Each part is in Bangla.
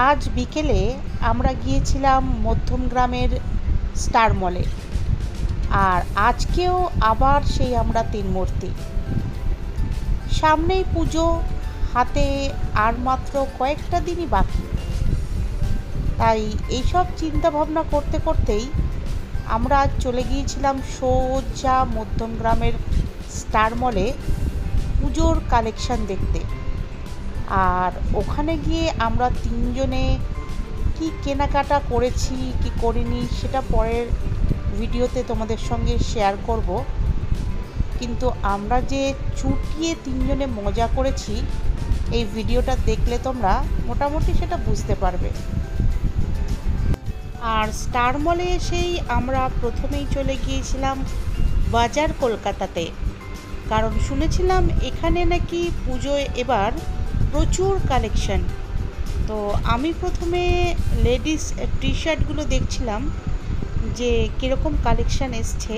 আজ বিকেলে আমরা গিয়েছিলাম মধ্যমগ্রামের স্টার মলে। আর আজকেও আবার সেই আমরা তিন মূর্তি। সামনেই পুজো, হাতে আর মাত্র কয়েকটা দিনই বাকি। তাই এইসব চিন্তা ভাবনা করতে করতেই আমরা আজ চলে গিয়েছিলাম সোজা মধ্যমগ্রামের স্টার মলে পুজোর কালেকশন দেখতে। আর ওখানে গিয়ে আমরা তিনজনে কি কেনাকাটা করেছি কি করিনি সেটা পরের ভিডিওতে তোমাদের সঙ্গে শেয়ার করব। কিন্তু আমরা যে চুটিয়ে তিনজনে মজা করেছি এই ভিডিওটা দেখলে তোমরা মোটামুটি সেটা বুঝতে পারবে। আর স্টার মলে এসেই আমরা প্রথমেই চলে গিয়েছিলাম বাজার কলকাতাতে, কারণ শুনেছিলাম এখানে নাকি পুজোয় এবার প্রচুর কালেকশন। তো আমি প্রথমে লেডিস টি শার্টগুলো দেখছিলাম যে কীরকম কালেকশান এসছে।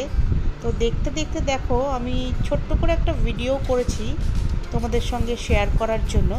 তো দেখতে দেখতে দেখো আমি ছোট্ট করে একটা ভিডিও করেছি তোমাদের সঙ্গে শেয়ার করার জন্য।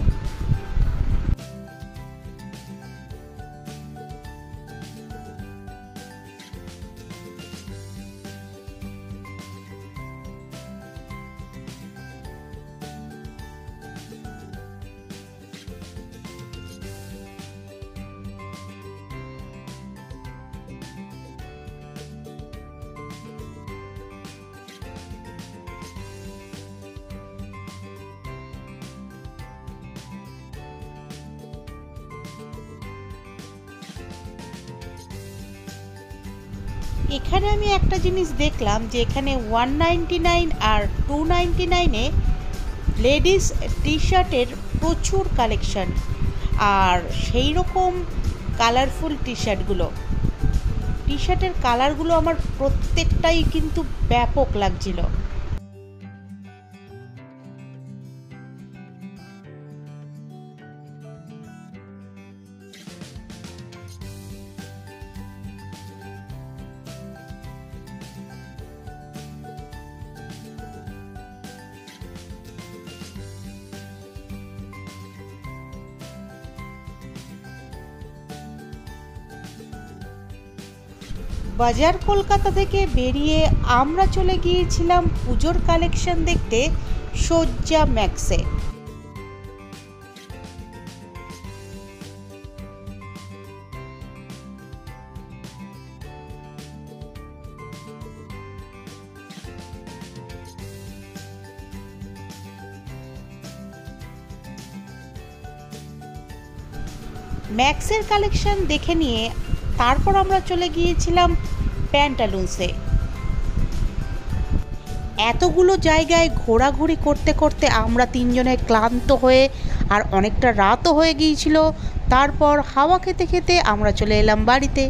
এখানে আমি একটা জিনিস দেখলাম যে এখানে 199 আর 299-এ লেডিস টি শার্টের প্রচুর কালেকশন, আর সেই রকম কালারফুল টি শার্টের কালারগুলো আমার প্রত্যেকটাই কিন্তু ব্যাপক লাগছিল। বাজার কলকাতা থেকে বেরিয়ে আমরা চলে গিয়েছিলাম পুজোর কালেকশন দেখতে সজ্জা ম্যাক্সে। ম্যাক্সের কালেকশন দেখে নিয়ে তারপর আমরা চলে গিয়েছিলাম প্যান্টালুন্সে। এতগুলো জায়গায় ঘোরাঘুরি করতে করতে আমরা তিনজনে ক্লান্ত হয়ে আর অনেকটা রাতও হয়ে গিয়েছিল। তারপর হাওয়া খেতে খেতে আমরা চলে এলাম বাড়িতে।